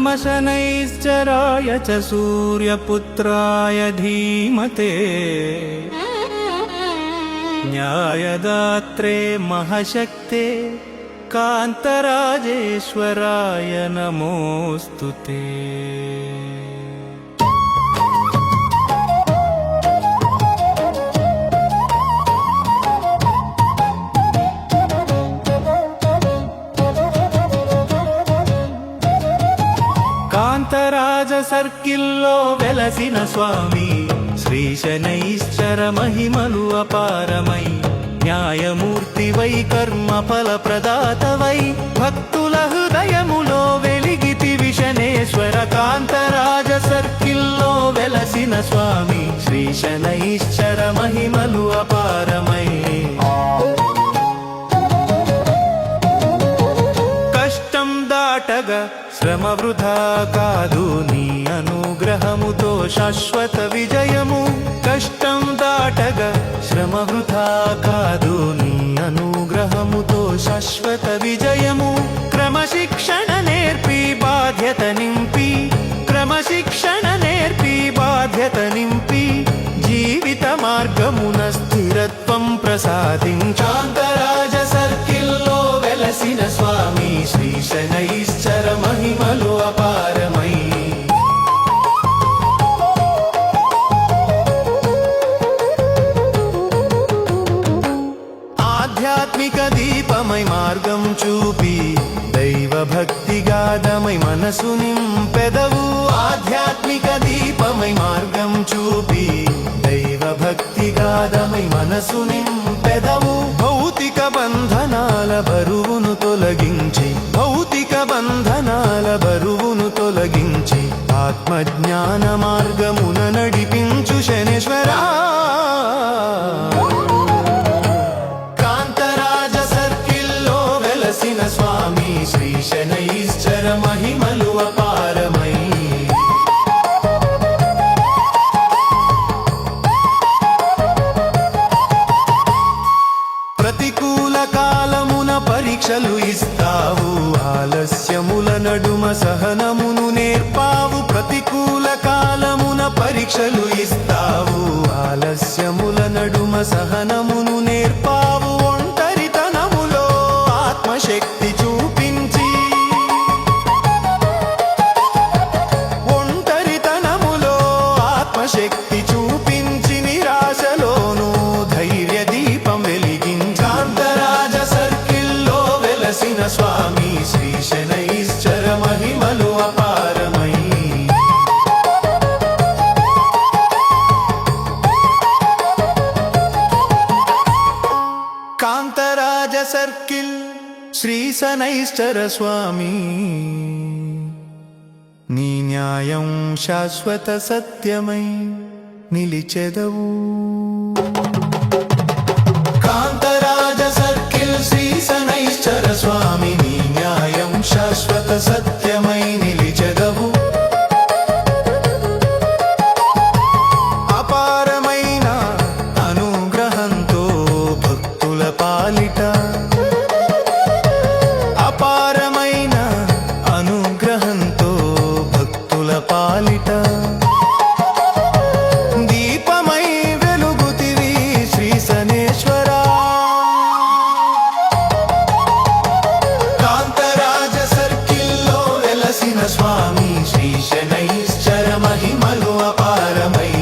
नमः शनैश्चराय च सूर्यपुत्राय धीमते न्यायदात्रे महशक्ते कान्तराजेश्वराय नमोऽस्तु ते। కాంతరాజ సర్కిల్లో వెలసిన స్వామి శ్రీ శనైశ్చర మహిమలు అపారమై న్యాయమూర్తివై కర్మఫల ప్రదాతవై భక్తుల హృదయములో వెలిగితివి శనేశ్వర. కాంతరాజ సర్కిల్లో వెలసిన స్వామి శ్రీ శనైశ్చర మహిమలు అపారమై కష్టం దాటగా శ్రమ వృధా కాదు నీ అనుగ్రహముతో శాశ్వత విజయము. కష్టం దాటగా శ్రమ వృధా కాదు నీ అనుగ్రహముతో శాశ్వత విజయము. క్రమశిక్షణ నేర్పి బాధ్యత నింపి క్రమశిక్షణ నేర్పి బాధ్యత నింపి జీవిత మార్గమున స్థిరత్వం ప్రసాదించాంతరాజ సర్కిల్లో వెలసిన స్వామి శ్రీ శనైశ్చర మహిమలు అపారమై ఆధ్యాత్మిక దీపమై మార్గం చూపి దైవ భక్తి గాథమై మనసు నింపెదవు. ఆధ్యాత్మిక దీపమై మార్గం చూపి దైవ భక్తి గాథమై మనసు నింపెదవు. భౌతిక బంధనాల బరువును తొలగించి భౌతిక బంధనాల బరువును తొలగించి ఆత్మజ్ఞాన మార్గమున నడిపించు శనేశ్వరా. కాంతరాజ సర్కిల్లో వెలసిన స్వామి శ్రీ శనైశ్చర మహిమలు అపారమై ప్రతికూల కాలమున పరీక్షలు ఇస్తావు ఆలస్యముల నడుమ సహనమును నేర్పావు. ప్రతికూల కాలమున పరీక్షలు ఇస్తావు ఆలస్యముల నడుమ సహనమును నేర్పావు. ఒంటరితనములో ఆత్మశక్తి చూపించి ఒంటరితనములో ఆత్మశక్తి చూపించి నిరాశలోను ధైర్య దీపం వెలిగించాంతరాజ సర్కిల్లో వెలసిన స్వామి శ్రీ శనైశ్చర మహిమలు అపారమై కాంతరాజ సర్కిల్ శ్రీ శనైశ్చర స్వామి నీ న్యాయం శాశ్వత సత్యమై నిలిచెదవు. కాంతరాజ సర్కిల్ శ్రీ శనైశ్చర స్వామి నీ న్యాయం శాశ్వత సత్యమై నిలిచెదవు. అపారమైన అనుగ్రహంతో భక్తుల పాలిట అపారమైన అనుగ్రహంతో భక్తుల పాలిట దీపమై వెలుగుతివి శ్రీ శనేశ్వరా. కాంతరాజ సర్కిల్లో వెలసిన స్వామి శ్రీ శనైశ్చర మహిమలు అపారమై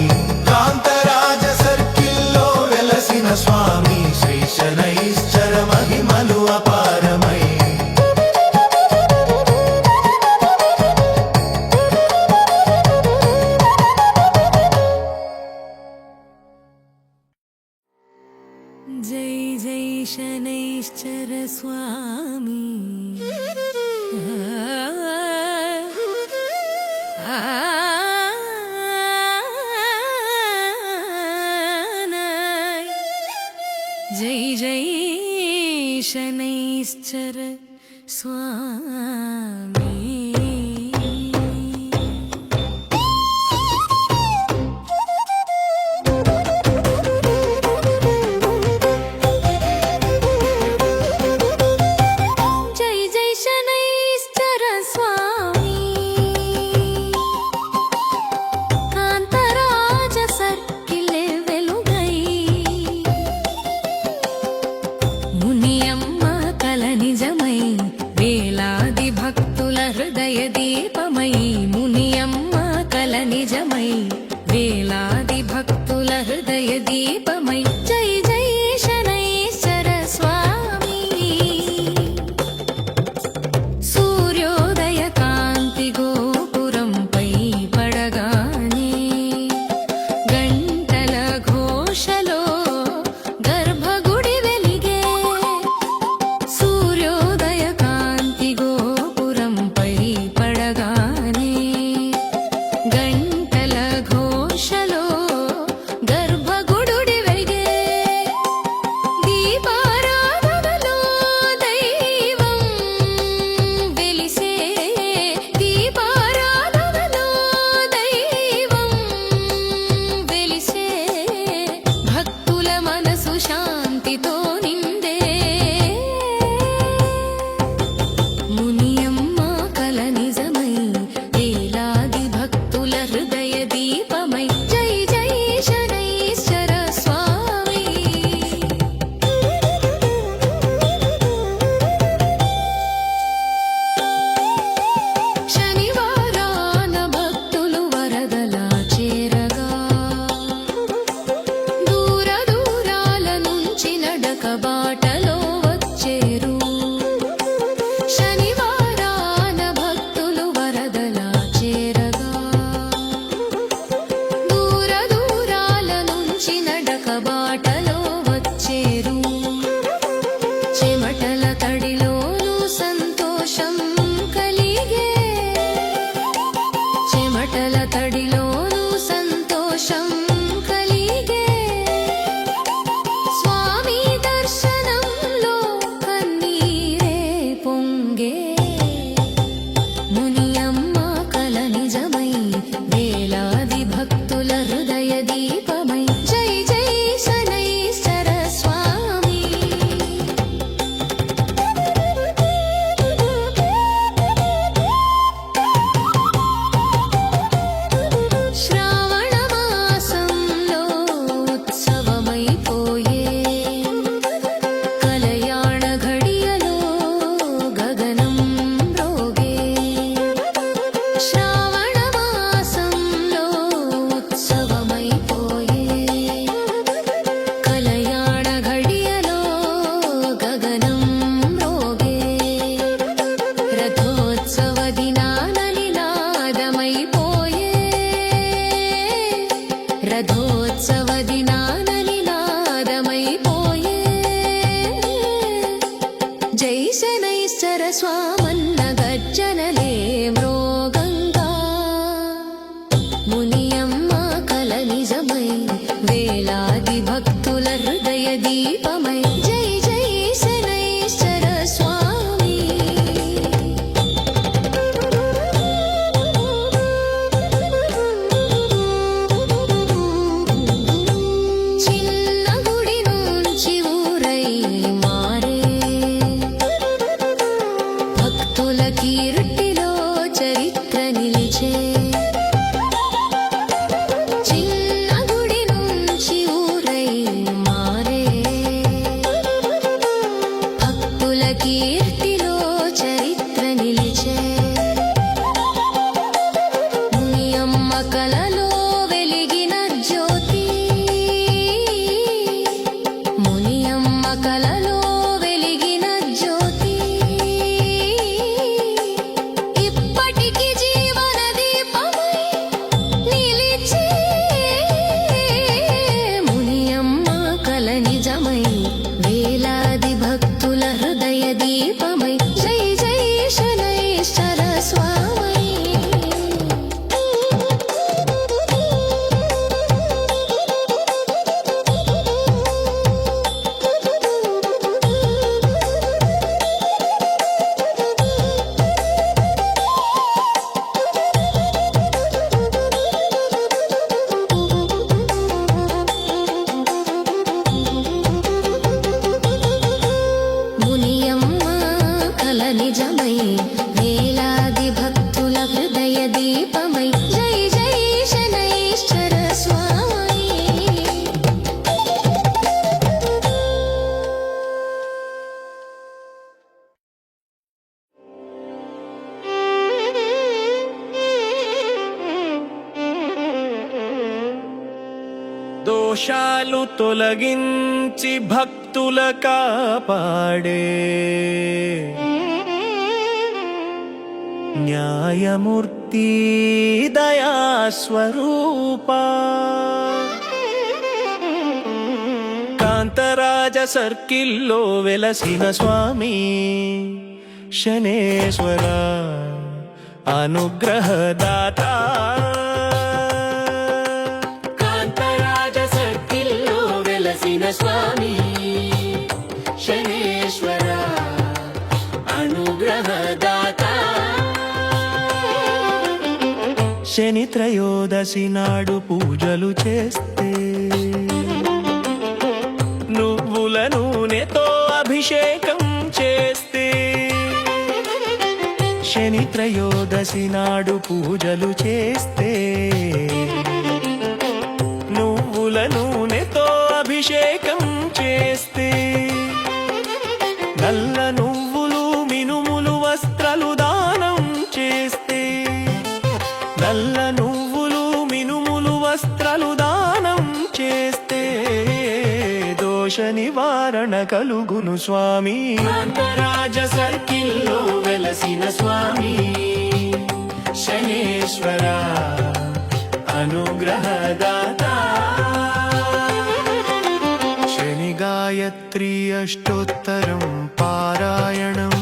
కాంతరాజ సర్కిల్లో వెలసిన స్వామి శ్రీ శనైశ్చర మహిమలు అపారమై जय जय शनैश्चर स्वामी जय जय शनैश्चर स्वामी जय जय शनैश्चर स्वामी స్వామన్న గర్జనలే మ్రోగంగా మునియమ్మ కల నిజమై వేలాది భక్తుల హృదయ దీపమై జై జై శనైశ్చర స్వామి చిన్న గుడి నుంచి ఊరై మారే భక్తుల కీర్తిలో చరిత్ర నిలిచే చిన్న గుడి నుంచి ఊరై మారే భక్తుల కీర్తిలో చరిత్ర నిలిచే మునియమ్మ కలలో వెలిగిన జ్యోతి మునియమ్మ కలలో వెలిగిన జ్యోతి ఇప్పటికి జీవన దీపమై నిలిచే మునియమ్మ కల నిజమై వేలాది భక్తుల హృదయ దీపమై జై జై శనైశ్చర స్వామి మునియమ్మ కల నిజమై వేలాది భక్తుల హృదయ దీపమై జై జై శనైశ్చర స్వామి దోషాలు తొలగించి భక్తుల కాపాడే న్యాయమూర్తి దయాస్వరూప కాంతరాజ సర్కిల్లో వెలసిన స్వామి శనేశ్వర అనుగ్రహదాత కాంతరాజ సర్కిల్లో వెలసిన స్వామి శనేశ్వర అనుగ్రహదాత శని త్రయోదశి నాడు పూజలు చేస్తే నువ్వుల నూనెతో అభిషేకం చేస్తే శని త్రయోదశి నాడు పూజలు చేస్తే నువ్వుల నూనెతో అభిషేకం చేస్తే నల్ల నువ్వులు మినుములు వస్త్రాలు దానం చేస్తే నల్ల నువ్వులు మినుములు వస్త్రాలు దానం చేస్తే దోష నివారణ కలుగును స్వామి కాంతరాజ సర్కిల్లో వెలసిన స్వామి శనేశ్వర అనుగ్రహదాత శని గాయత్రి అష్టోత్తరం పారాయణం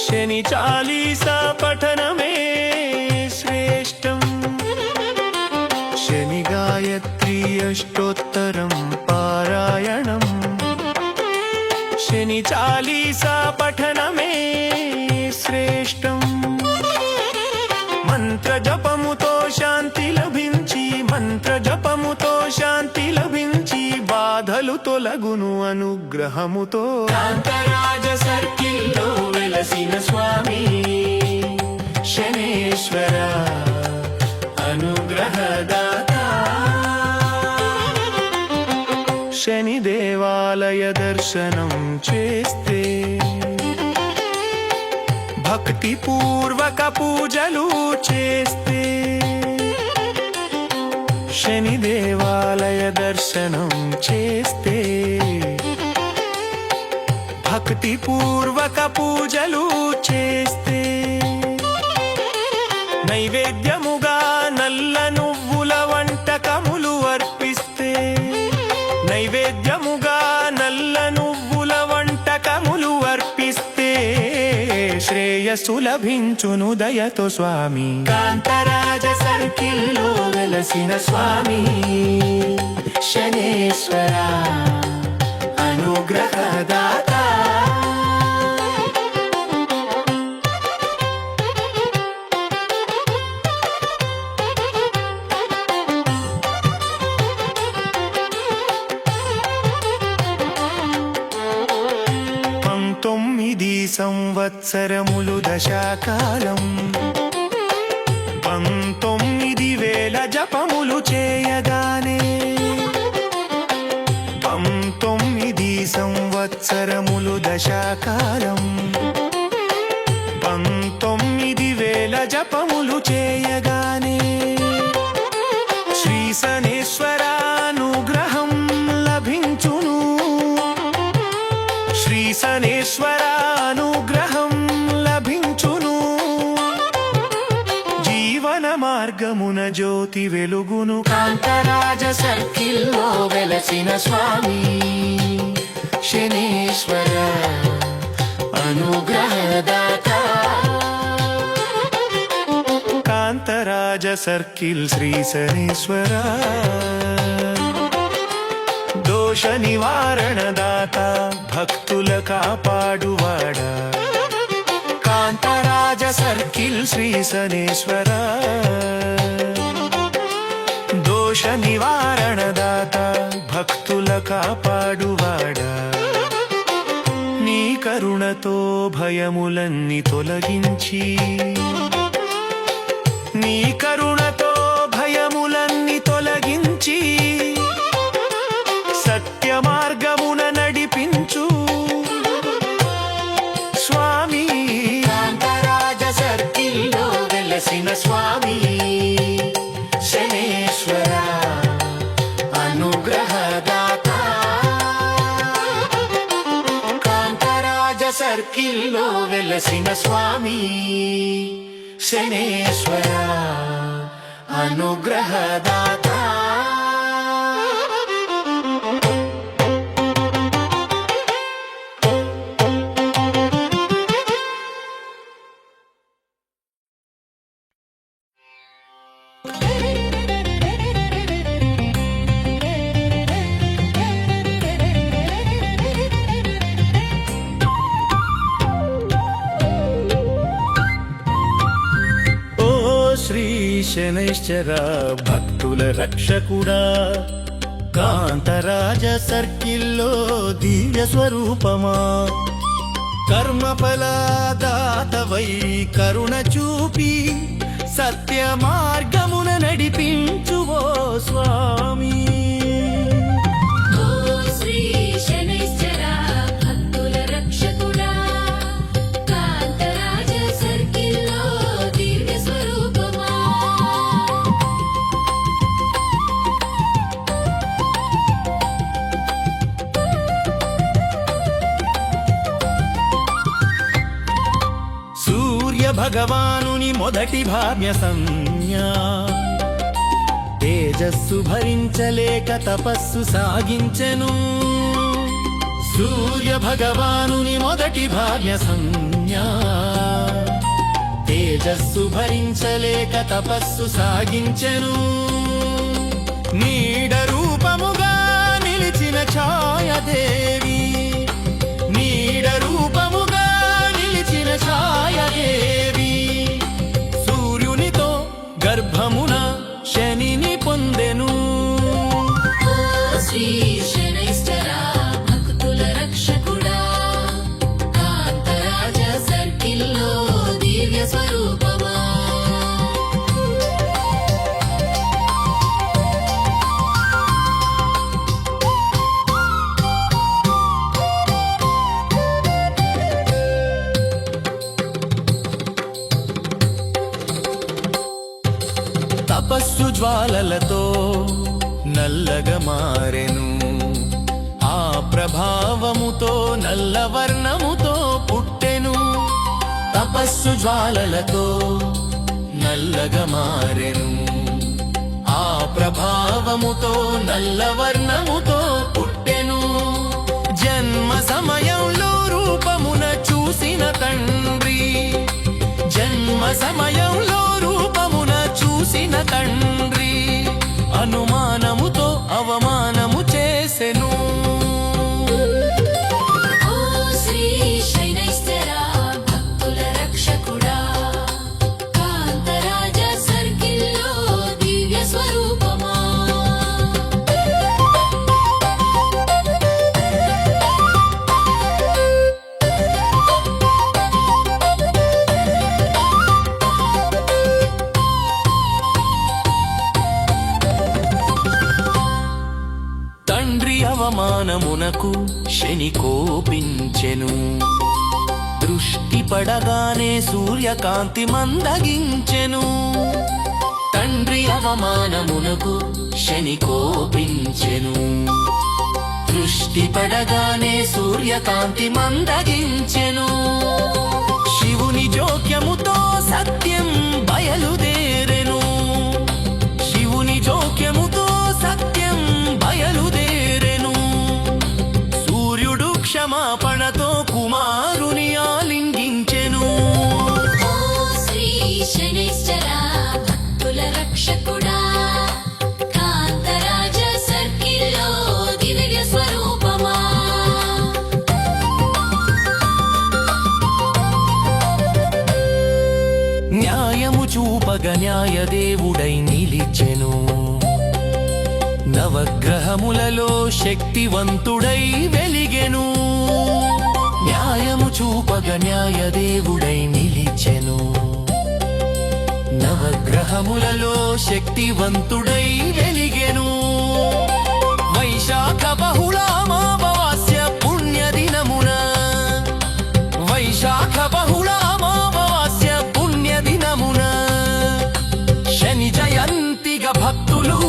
శని చాలీసా పఠనమే శ్రేష్టం శని గాయత్రి అష్టోత్తరం పారాయణం శని చాలీసా పఠనమే శ్రేష్టం మంత్ర జపముతో శాంతి లభించి మంత్ర జపముతో శాంతి లభించి బాధలు తొలగును అనుగ్రహముతో కాంతరాజ సర్కిల్లో వెలసిన స్వామి శనేశ్వర అనుగ్రహదాత శని దేవాలయ దర్శనం చేస్తే భక్తి పూర్వక పూజలు చేస్తే శని దేవాలయ దర్శనం చేస్తే భక్తి పూర్వక పూజలు చేస్తే నైవేద్యముగా నల్ల నువ్వుల వంటకములు అర్పిస్తే నైవేద్యముగా నల్ల నువ్వుల వంటకములు అర్పిస్తే శ్రేయస్సు లభించును దయతో స్వామి కాంతరాజ సర్కిల్లో వెలసిన స్వామి శనేశ్వర అనుగ్రహదాత సంవత్సరములు దశాకాలం 19,000 జపములు చేయగానే 19 సంవత్సరములు దశాకాలం 19,000 జపములు చేయగానే శ్రీ శనేశ్వరానుగ్రహం లభించును శ్రీ శనేశ్వరానుగ్రహం లభించును జీవన మార్గమున జ్యోతి వెలుగును కాంతరాజ సర్కిల్లో వెలసిన స్వామి శనేశ్వర అనుగ్రహదాత కాంతరాజ సర్కిల్ శ్రీ శనేశ్వర దోష నివారణ దాత భక్తుల కాపాడువాడా కాంతరాజ సర్కిల్ శ్రీ శనేశ్వర దోష నివారణ దాత భక్తుల కాపాడువాడా నీ కరుణతో భయములన్నీ తొలగించి నీ కరుణతో భయములన్నీ తొలగించి సత్య మార్గమున నడిపించు స్వామి కాంతరాజ సర్కిల్లో వెలసిన స్వామి శనేశ్వర అనుగ్రహదాత కాంతరాజ సర్కిల్లో వెలసిన స్వామి శనేశ్వర అనుగ్రహదాత శనైశ్చర భక్తుల రక్షకుడా కాంతరాజ సర్కిల్లో దివ్య స్వరూపమా కర్మఫలదాతవై కరుణ చూపి సత్య మార్గమున నడిపించువో స్వామి భగవానుని మొదటి భామ్య సంజ్ఞా తేజస్సు భరించలేక తపస్సు సాగించెను సూర్య భగవానుని మొదటి భామ్య సంజ్ఞా తేజస్సు భరించలేక తపస్సు సాగించెను నీడ రూపముగా నిలిచిన ఛాయదేవి నీడ రూపముగా నిలిచిన ఛాయదేవి సూర్యునితో గర్భమున శనిని పొందెను శ్రీ శనైశ్చర భక్తుల రక్షకుడా కాంతరాజ సర్కిల్లో దివ్య స్వరూపమా తపస్సు జ్వాలలతో నల్లగా మారెను ఆ ప్రభావముతో నల్ల వర్ణముతో పుట్టెను తపస్సు జ్వాలలతో నల్లగా మారెను ఆ ప్రభావముతో నల్ల వర్ణముతో పుట్టెను జన్మ సమయంలో రూపమున చూసిన తండ్రి తండ్రి అనుమానముతో అవమానము చేసెను. ఓ శ్రీ శైనైశ్చరా భక్తుల రక్షకుడా, కాంతరాజ సర్కిల్లో దివ్య స్వరూపమా. తండ్రి అవమానమునకు శని కోపించెను. దృష్టి పడగానే సూర్యకాంతి మందగించెను. తండ్రి అవమానమునకు శని కోపించెను. దృష్టి పడగానే సూర్యకాంతి మందగించెను. శివుని జోక్యముతో సత్యం బయలుదేరెను. శివుని జోక్యముతో సత్యం బయలుదేరెను. సూర్యుడు క్షమాపణతో కుమారుని ఆలింగించెను. ఓ శ్రీ శనైశ్చరా భక్తుల రక్షకుడా, కాంతరాజ సర్కిల్లో దివ్య స్వరూపమా. న్యాయము చూపగ న్యాయదేవుడై నిలిచెను. నవగ్రహములలో శక్తివంతుడై వెలిగెను. న్యాయము చూపగ న్యాయదేవుడై నిలిచెను. నవగ్రహములలో శక్తివంతుడై వెలిగెను. వైశాఖ బహుళ అమావాస్య పుణ్యదినమున, వైశాఖ బహుళ అమావాస్య పుణ్యదినమున శని జయంతిగా భక్తులు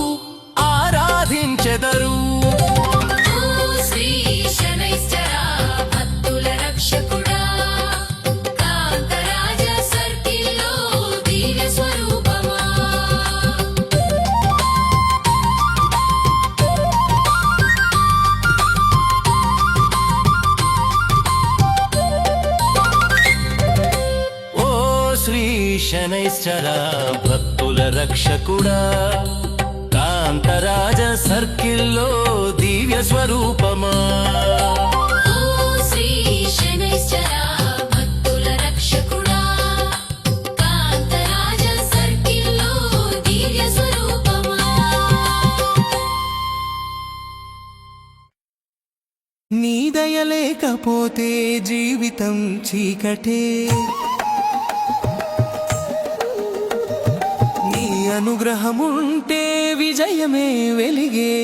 ఆరాధించెదరు. ఓ శ్రీ శనైశ్చరా భక్తుల రక్షకుడా, కాంతరాజ సర్కిల్లో దివ్య స్వరూపమా. ఓ శ్రీ శనైశ్చర భక్తుల రక్షకుడా, కాంతరాజ సర్కిల్లో దివ్య స్వరూపమా. ఓ శ్రీ శనైశ్చరా భక్తుల రక్షకుడా, కాంతరాజ సర్కిల్లో దివ్య స్వరూపమా. నీ దయ లేకపోతే జీవితం చీకటే. నీ అనుగ్రహముంటే విజయమే వెలిగే.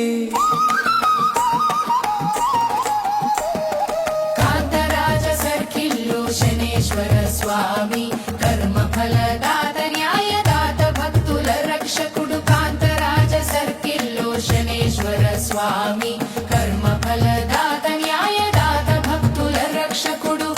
కాంతరాజ సర్కిల్లో శనేశ్వర స్వామి, కర్మ ఫలదాత న్యాయదాత భక్తుల రక్షకుడు. కాంతరాజ సర్కిల్లో శనేశ్వర స్వామి, కర్మ ఫలదాత న్యాయదాత భక్తుల రక్షకుడు.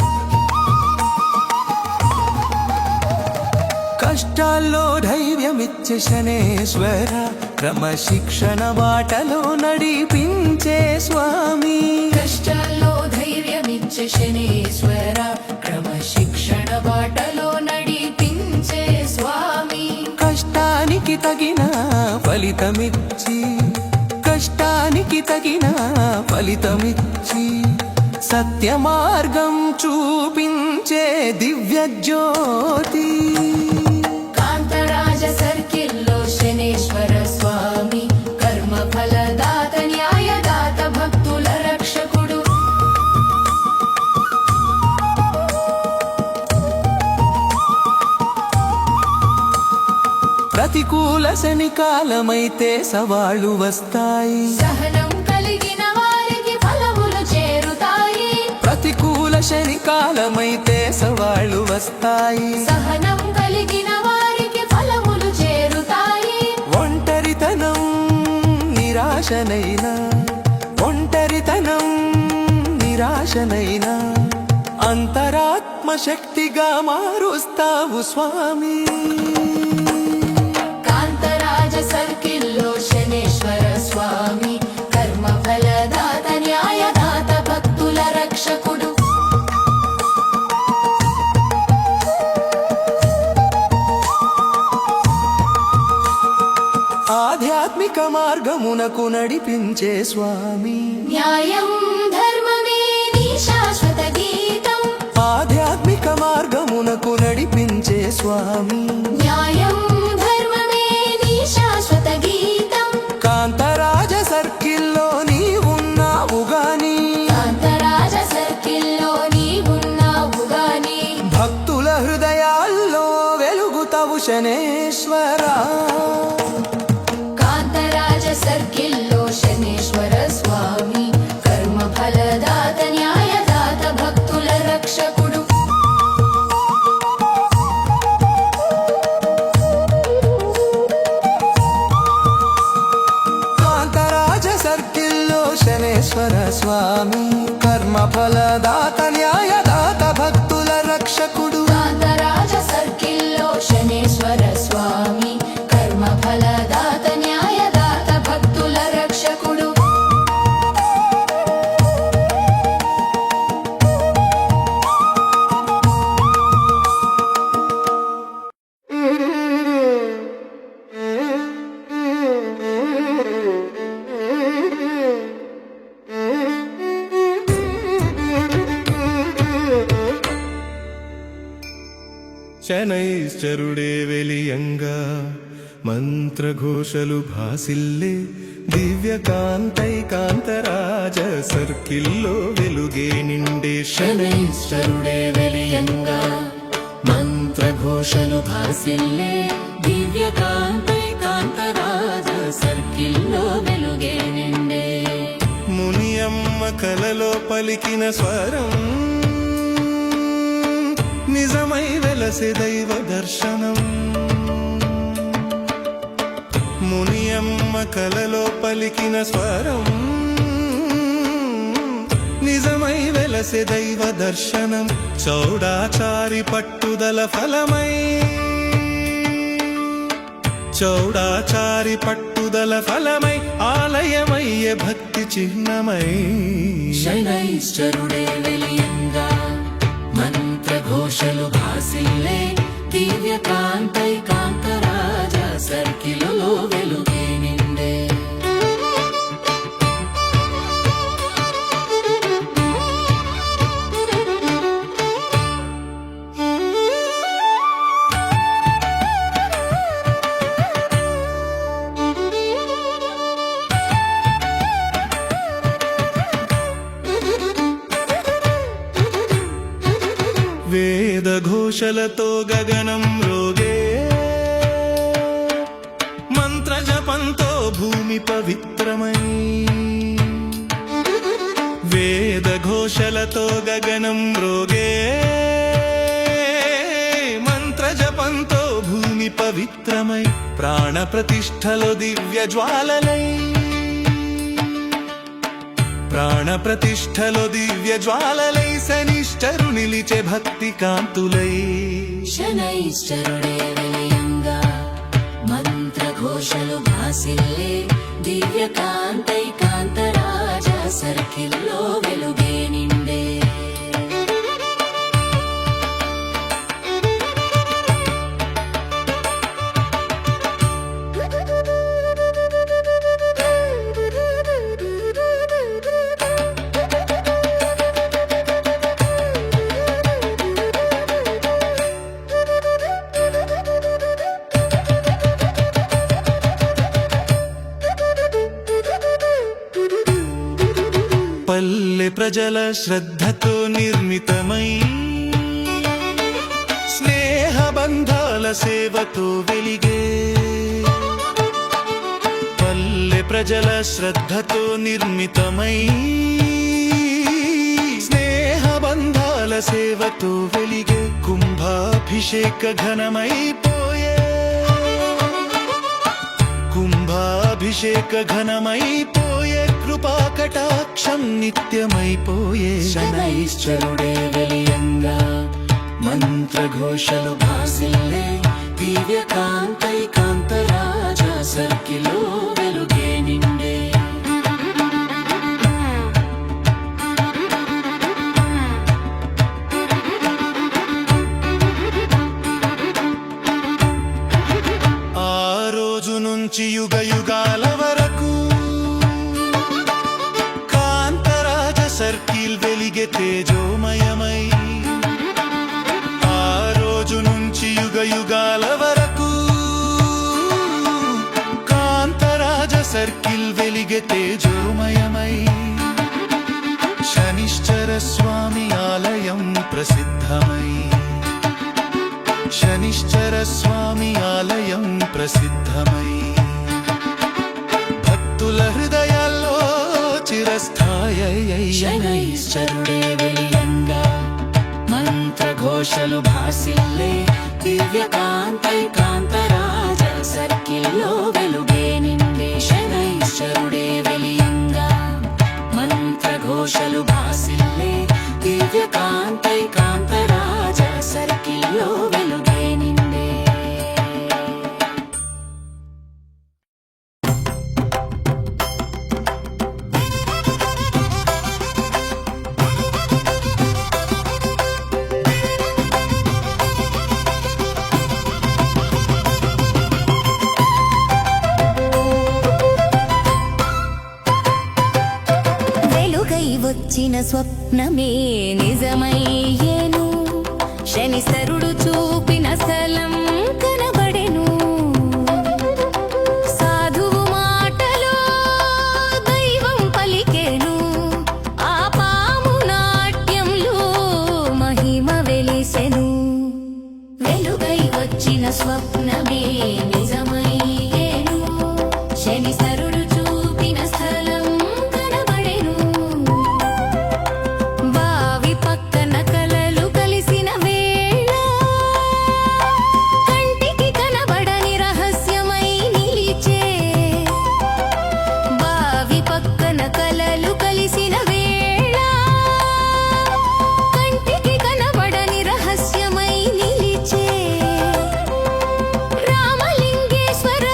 కష్టాల్లో ధైర్యమిచ్చే శనేశ్వర, క్రమశిక్షణ బాటలో నడిపించే స్వామి. కష్టాల్లో ధైర్యమిచ్చే శనేశ్వర, క్రమశిక్షణ బాటలో నడిపించే స్వామి. కష్టానికి తగిన ఫలితమిచ్చి, కష్టానికి తగిన ఫలితమిచ్చి సత్య మార్గం చూపించే దివ్య జ్యోతి. కాంతరాజ సర్కిల్లో శనేశ్వర స్వామి, కర్మ ఫలదాత న్యాయదాత భక్తుల రక్షకుడు. ప్రతికూల శనికాలమైతే సవాళ్ళు వస్తాయి. సహనం కలిగిన వారికి ఫలములు చేరుతాయి. ప్రతికూల శనికాలమైతే సవాళ్ళు వస్తాయి. సహనం కలిగిన వారికి ఫలములు చేరుతాయి. ఒంటరితనం నిరాశనైనా, ఒంటరితనం నిరాశనైనా అంతరాత్మ శక్తిగా మారుస్తావు స్వామి. కాంతరాజ సర్కిల్లో శనేశ్వర స్వామి, కర్మ ఫలదాత న్యాయదాత భక్తుల రక్షకుడు. ఆధ్యాత్మిక మార్గమునకు నడిపించే స్వామి న్యాయం ధర్మమే నీ శాశ్వత గీతం ఆధ్యాత్మిక మార్గమునకు నడిపించే స్వామి న్యాయం ధర్మమే నీ శాశ్వత గీతం కాంతరాజ సర్కిల్లో నీవున్నావు గాని కాంతరాజ సర్కిల్లో నీవున్నావు గాని భక్తుల హృదయాల్లో వెలుగుతావు శనేశ్వరా కాంతరాజ సర్కిల్లో శనేశ్వర స్వామి కర్మ ఫలదాత న్యాయదాత భక్తుల రక్షకుడు కాంతరాజ సర్కిల్లో శనేశ్వర స్వామి కర్మ ఫలదాత న్యాయదాత భక్తుల రక్షకుడు కాంతరాజ సర్కిల్లో శనేశ్వర స్వామి కర్మ ఫలదాత న్యాయదాత భక్తుల రక్షకుడు శనైశ్చరుడే వెలియంగా మంత్రఘోషలు భాసిల్లే దివ్యకాంతై కాంతరాజ సర్కిల్లో వెలుగే నిండే శనైశ్వరుడే వెలియంగా మంత్రఘోషలు భాసిల్లే దివ్యకాంతై కాంతరాజ సర్కిల్లో వెలుగే నిండే మునియమ్మ కలలో పలికిన స్వరం నిజమై వెలసే దైవ దర్శనం మునియమ్మ కలలో పలికిన స్వరం నిజమై వెలసే దైవ దర్శనం చౌడాచారి పట్టుదల ఫలమై చౌడాచారి పట్టుదల ఫలమై ఆలయమయ్యే భక్తి చిహ్నమై శనైశ్వరుడే వెలియంగా మంత్రఘోషలు భాసిల్లే దివ్యకాంతై కాంతరాజ సర్కిల్లో వెలుగే నిండే వేద ఘోషలతో గగనం రోగే మంత్ర జపంతో భూమి పవిత్రమై వేద ఘోషలతో గగనం రోగే మంత్ర జపంతో భూమి పవిత్రమై ప్రాణ ప్రతిష్టలో దివ్య జ్వాలలై ప్రాణ ప్రతిష్టలో దివ్య జ్వాలలై శనిష్టరు నిలిచే భక్తి కాంతులై శనైశ్వరుడే వెలియంగా మంత్రఘోషలు భాసిల్లే దివ్యకాంతై కాంతరాజ సర్కిల్లో వెలుగే నిండే పల్లె ప్రజల శ్రద్ధతో నిర్మితమై స్నేహ బంధాల సేవతో వెలిగే పల్లె ప్రజల శ్రద్ధతో నిర్మితమై స్నేహ బంధాల సేవతో వెలిగే కుంభాభిషేక ఘనమైపోయే కుంభాభిషేక ఘనమైపోయే కృపా కటాక్షం నిత్యమైపోయే శనైశ్వరుడే వెలియంగా మంత్రఘోషలు భాసిల్లే దివ్యకాంతై కాంతరాజ సర్కిల్లో వెలుగే నిండే ఆ రోజు నుంచి యుగ యుగాల వెలిగే తేజోమయమై ఆ రోజు నుంచి యుగ యుగాల వరకు కాంతరాజ సర్కిల్ వెలిగే తేజోమయమై శనిశ్చర స్వామి ఆలయం ప్రసిద్ధమై శనిశ్చర స్వామి ఆలయం ప్రసిద్ధమై భక్తుల హృదయాల్లో చిరస్థాయి శనైశ్వరుడే వెలియంగా మంత్రఘోషలు భాసిల్లే దివ్యకాంతై కాంతరాజ సర్కిల్లో వెలుగే నిండే శనైశ్వరుడే వెలియంగా మంత్రఘోషలు భాసిల్లే దివ్యకాంతై కాంతరాజ సర్కిల్లో వెలుగే నిండే వెలుగై వచ్చిన స్వప్నమే నిజమయ్యేను శనిస్తరుడు చూపిన స్థలం కనబడెను సాధువు మాటలో దైవం పలికెను ఆ పాము నాట్యంలో మహిమ వెలిసెను వెలుగై వచ్చిన స్వప్నమే నిజమయ్యేను శనిస్తరుడు చూపిన స్థలం కనబడెను బావి పక్కన కలలు కలిసిన వేళ కంటికి కనబడని రహస్యమై నిలిచే బావి పక్కన కలలు కలిసిన వేళ కంటికి కనబడని రహస్యమై నిలిచే రామలింగేశ్వర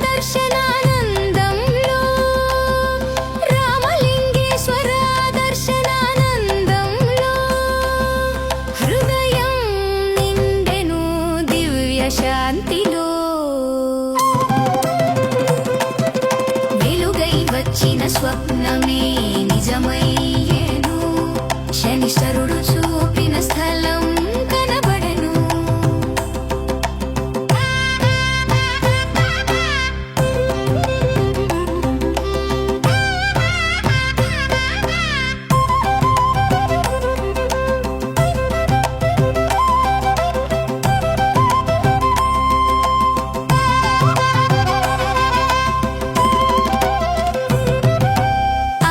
దర్శనానందంలో రామలింగేశ్వర దర్శనానందంలో హృదయం నిండెను దివ్య శాంతిలో వెలుగై వచ్చిన స్వప్నమే నిజమయ్యేను శనిశ్వరుడు చూపిన స్థలం కనబడెను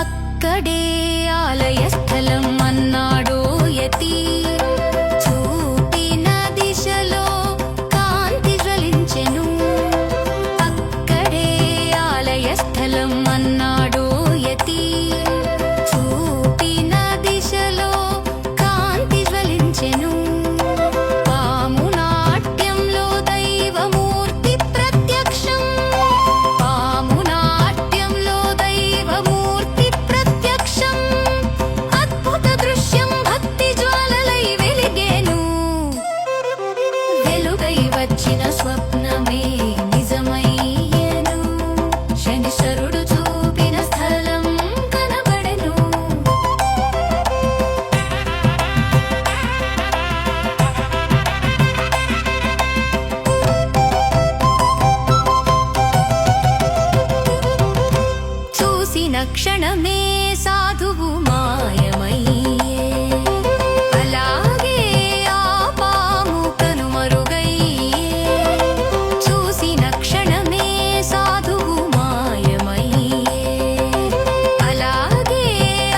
అక్కడే ఆలయ స్థలం అన్నాడు యతి చూపిన దిశలో కాంతి జ్వలించెను అక్కడే ఆలయ స్థలం అన్నాడు యతి చూపిన దిశలో కాంతి జ్వలించెను పాము నాట్యంలో దైవమూర్తి ప్రత్యక్షం పాము నాట్యంలో దైవమూర్తి ప్రత్యక్షం అద్భుత దృశ్యం భక్తి జ్వాలలై వెలిగేను వెలుగై వచ్చిన స్వప్నమే నిజమయ్యేను శనిశ్వరుడు చూపిన స్థలం కనబడెను చూసిన క్షణమే సాధువు మాయమయ్యే అలాగే ఆ పాము కనుమరుగయ్యే చూసిన క్షణమే సాధువు మాయమయ్యే అలాగే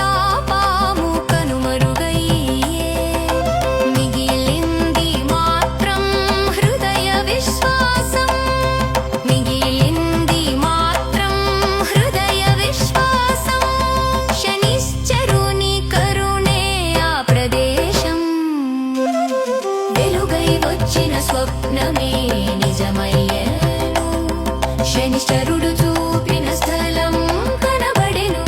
ఆ పాము కనుమరుగయ్యే మిగిలింది మాత్రం హృదయ విశ్వాసం మిగిలింది మాత్రం హృదయ విశ్వాసం శనిశ్చరుని కరుణే ఆ ప్రదేశం వెలుగై వచ్చిన స్వప్నమే నిజమయ్యేను శనిశ్చరుడు చూపిన స్థలం కనబడెను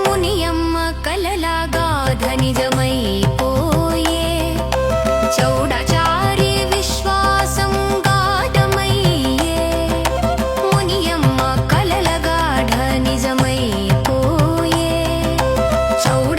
మునియమ్మ కలలాగా ధనిజమైపోయే చౌడచారి విశ్వాసం గాఢమయ్యే మునియమ్మ కలలగాఢ నిజమైపోయే చౌడ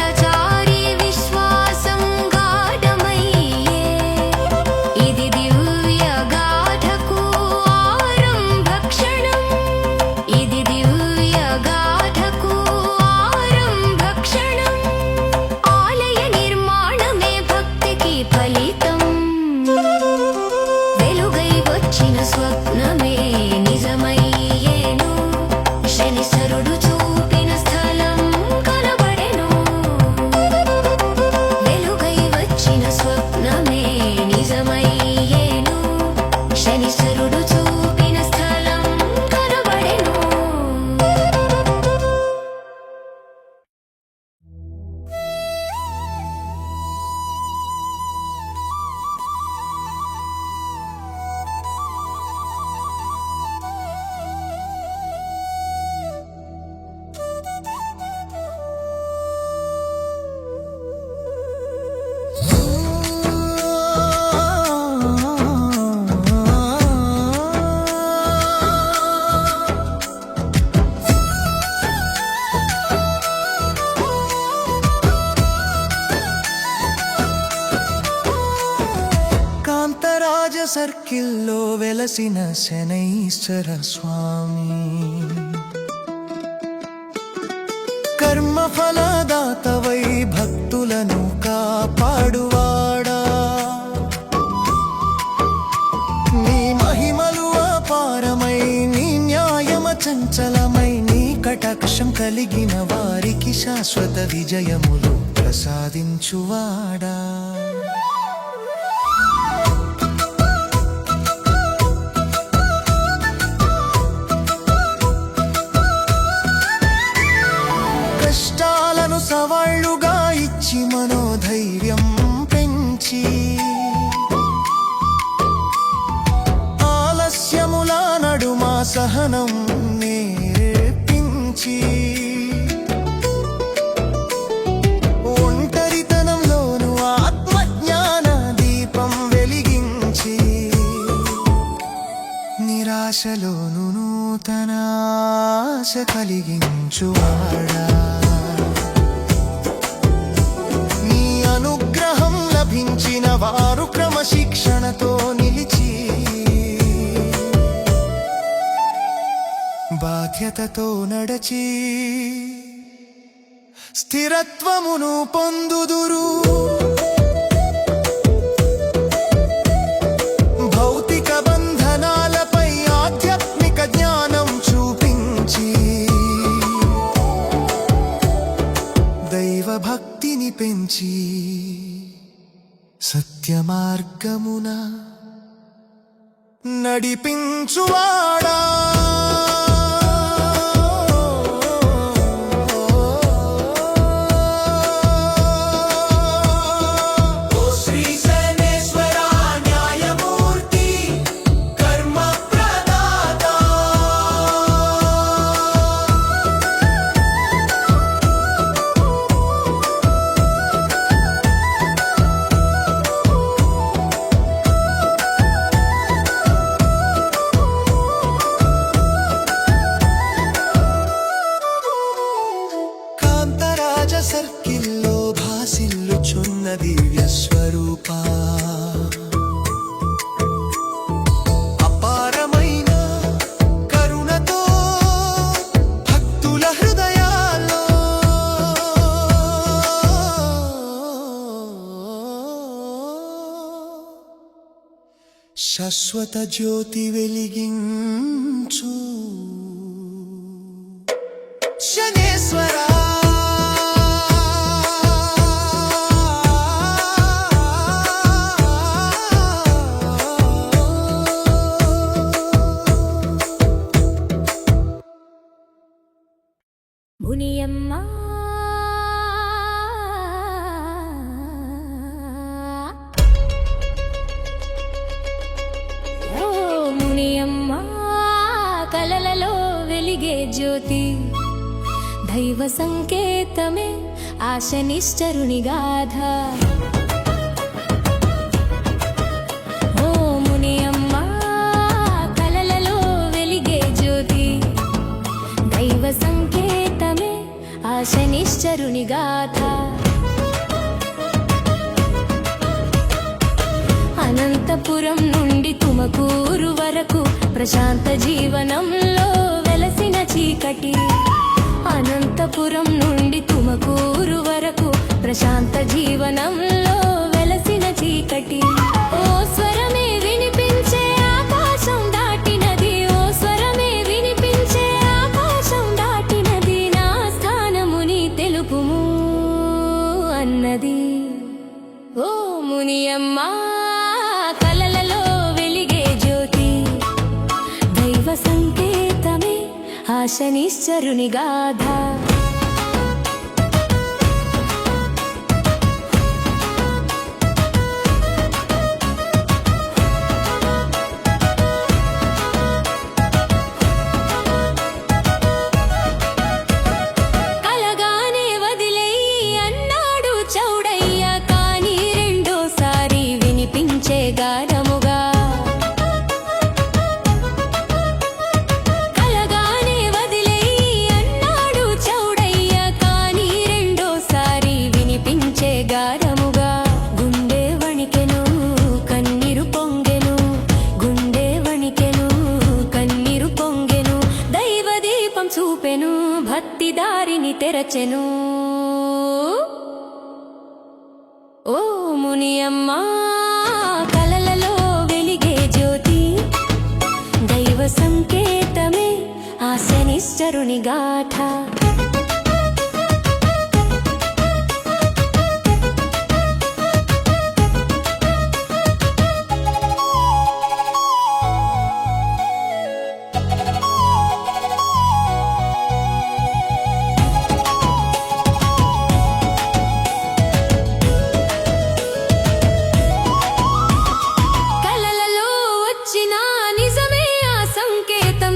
సర్కిల్లో వెలసిన శనైశ్వర స్వామి కర్మఫలదాతవై భక్తులను కాపాడువాడా నీ మహిమలు అపారమై నీ న్యాయమ చంచలమై నీ కటాక్షం కలిగిన వారికి శాశ్వత విజయములు ప్రసాదించువాడా కష్టాలను సవాళ్లుగా ఇచ్చి మనోధైర్యం పెంచి ఆలస్యముల నడుమ సహనం నేర్పించి ఒంటరితనంలోను ఆత్మజ్ఞాన దీపం వెలిగించి నిరాశలోను నూతన ఆశ కలిగించువాడా నీ అనుగ్రహం లభించిన వారు క్రమశిక్షణతో నిలిచి బాధ్యతతో నడచి స్థిరత్వమును పొందుదురు భౌతిక బంధనాలపై ఆధ్యాత్మిక జ్ఞానం చూపించి దైవ భక్తిని పెంచి సత్య మార్గమున నడిపించువాడా సర్కిల్లో భాసిల్లుచున్న దివ్య స్వరూప అపారమైన కరుణతో భక్తుల హృదయాల్లో శాశ్వత జ్యోతి వెలిగించు శనేశ్వరా మునియమ్మ ఓ మునియమ్మ కలలలో వెలిగే జ్యోతి దైవ సంకేతమే ఆశనిష్టరుని గాథ ఓ మునియమ్మ కలలలో వెలిగే జ్యోతి దైవ సంకేతమే ఆశనిష్టరుని గాథ అనంతపురం నుండి తుమకూరు వరకు ప్రశాంత జీవనంలో వెలసిన చీకటి అనంతపురం నుండి తుమకూరు వరకు ప్రశాంత జీవనంలో వెలసిన చీకటి ఓ స్వరమే వినిపించే ఆకాశం దాటినది ఓ స్వరమే వినిపించే ఆకాశం దాటినది నా స్థానముని తెలుపుము అన్నది ఓ మునియమ్మ కలలలో వెలిగే జ్యోతి దైవ సంకేతమే ఆశనిశ్చరుని గాథ కలగానే వదిలేయి అన్నాడు చౌడయ్య కానీ రెండోసారి వినిపించే గానముగా కలగానే వదిలేయి అన్నాడు చౌడయ్య వచ్చెను. ఓ మునియమ్మ కలలలో వెలిగే జ్యోతి, దైవ సంకేతమే ఆ శనిశ్చరుని గాథ.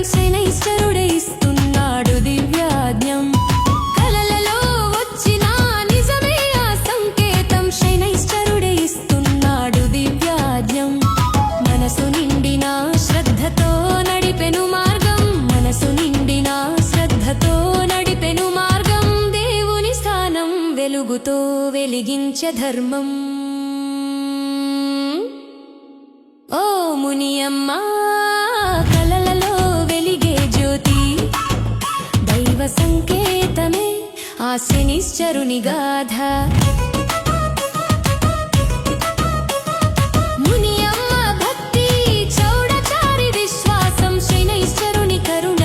శనైశ్వరుడే ఇస్తున్నాడు దివ్యాజ్ఞం. కలలలో వచ్చిన నిజమే ఆ సంకేతం, శనైశ్వరుడే ఇస్తున్నాడు దివ్యాజ్ఞం. మనసు నిండిన శ్రద్ధతో నడిపెను మార్గం, మనసు నిండిన శ్రద్ధతో నడిపెను మార్గం. దేవుని స్థానం వెలుగుతో వెలిగించే ధర్మం. ఓ మునియమ్మ కలలలో వెలిగే జ్యోతి, దైవ సంకేతమే ఆ శనిశ్చరుని గాథ. మునియమ్మ భక్తి చౌడచారి విశ్వాసం, శనైశ్వరుని కరుణ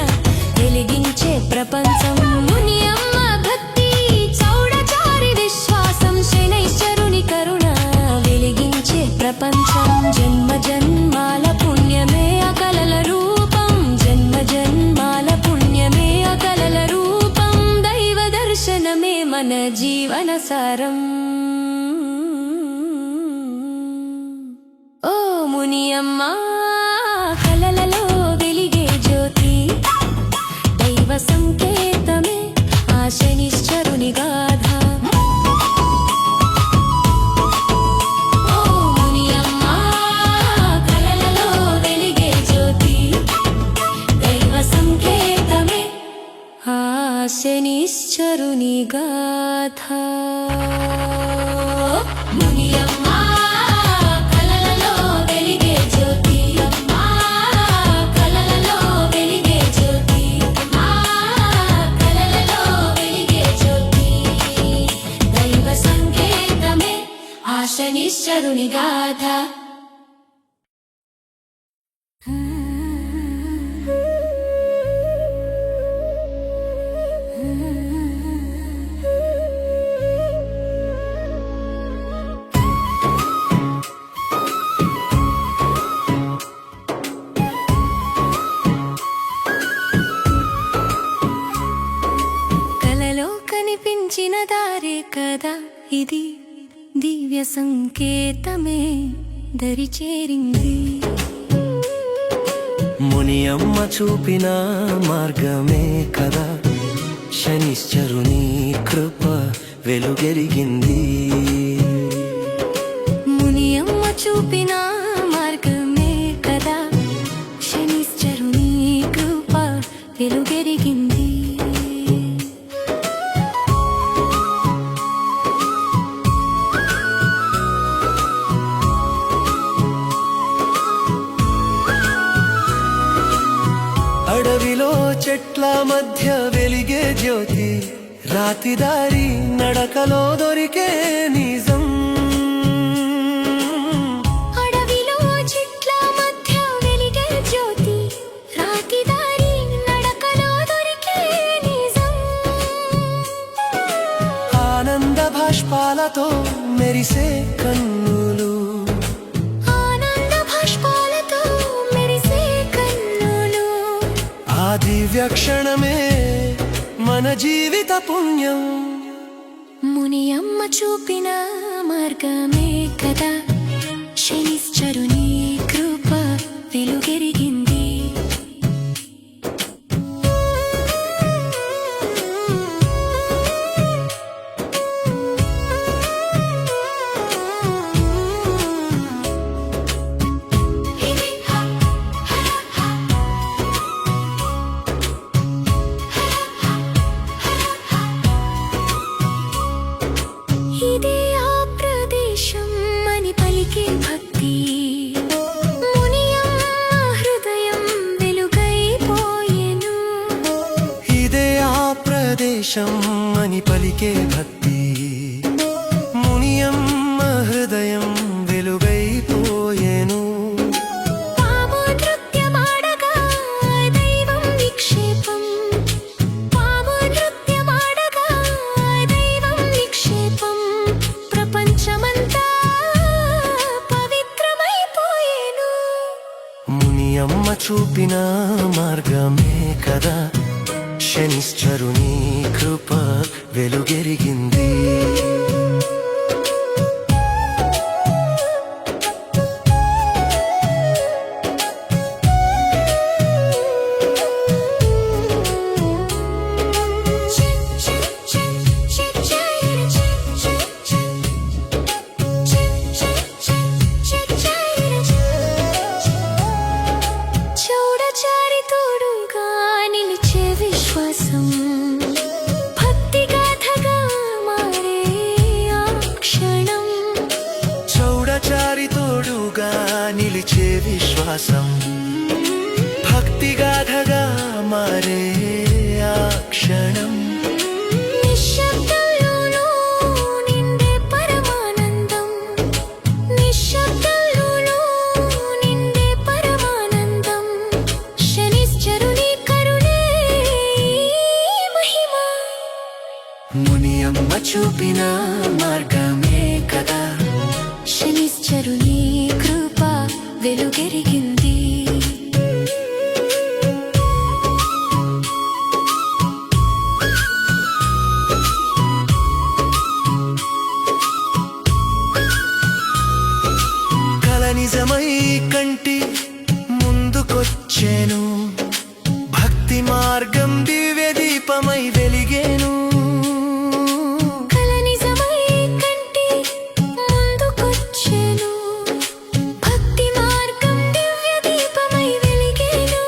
వెలిగించే ప్రపంచం. మునియమ్మ భక్తి చౌడచారి విశ్వాసం, శనైశ్వరుని కరుణ వెలిగించే ప్రపంచం. జన్మ జన్మాల పుణ్యమే ఆ కలల రూపం, జన్మ జన్మాల పుణ్యమే ఆ కలల రూపం. దైవ దర్శనమే మన జీవన సారం. ఓ మునియమ్మ కలలలో వెలిగే జ్యోతి, దైవ సంకేతమే ఆ శనిశ్చరుని గాథ. శనిశ్చరుని గాథ. మునియమ్మ కలలలో వెలిగే జ్యోతి, కలలలో వెలిగే జ్యోతి, కలలలో వెలిగే జ్యోతి. దైవ సంకేతమే ఆ శనిశ్చరుని గాథ. కనిపించిన దారే కదా ఇది, దివ్య సంకేతమే దరి చేరింది. మునియమ్మ చూపిన మార్గమే కదా, శనిశ్చరుని కృప వెలుగెరిగింది. మునియమ్మ చూపిన మార్గమే కదా, శనిశ్చరుని కృప వెలుగెరిగింది. అడవిలో చెట్ల మధ్య వెలిగే జ్యోతి, రాతి దారి నడకలో దొరికే నిజం. అడవిలో చెట్ల మధ్య వెలిగే జ్యోతి, రాతి దారి నడకలో దొరికే నిజం. ఆనంద భాష్పాలతో మెరిసే కన్నులు, దివ్య క్షణమే మన జీవిత పుణ్యం. మునియమ్మ చూపిన మార్గమే కదా, శనిశ్చరుని కృప వెలుగెరిగింది. ఇదే ఆ ప్రదేశం అని పలికే భక్తి, చూపిన మార్గమే కదా శనిశ్చరుని కృప వెలుగెరిగింది చూడచారి తోడుగా నిలిచే విశ్వాసం భక్తి గాథగా మారే ఆ క్షణం చౌడచారి తోడుగా నిలిచే విశ్వాసం భక్తిగాథగా మారే ఆ క్షణం నిశ్శబ్దంలోనూ నిండే పరమానందం నిశ్శబ్దంలోనూ నిండే పరమానందం శనిశ్చరుని కరుణే మహిమ మునియమ్మ చూపిన మార్గమే కదా శనిశ్చరుని కృప వెలుగెరిగింది కల నిజమై కంటి ముందుకొచ్చేను భక్తి మార్గం దివ్య దీపమై వెలిగేను కల నిజమై కంటి ముందుకొచ్చెను భక్తి మార్గం దివ్య దీపమై వెలిగేను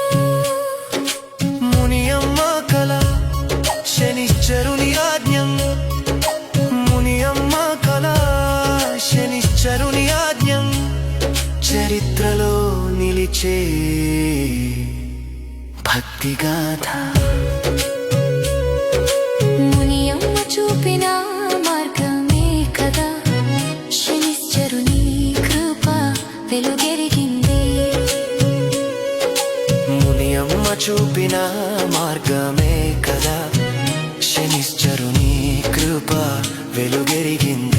మునియమ్మ కల శనిశ్చరుని ఆజ్ఞం మునియమ్మ కల శనిశ్చరుని ఆజ్ఞం చరిత్రలో నిలిచే భక్తిగాథ మునియమ్మ చూపిన మార్గమే కదా శనిశ్చరుని కృప వెలుగెరిగింది మునియమ్మ చూపిన మార్గమే కదా శనిశ్చరుని కృప వెలుగెరిగింది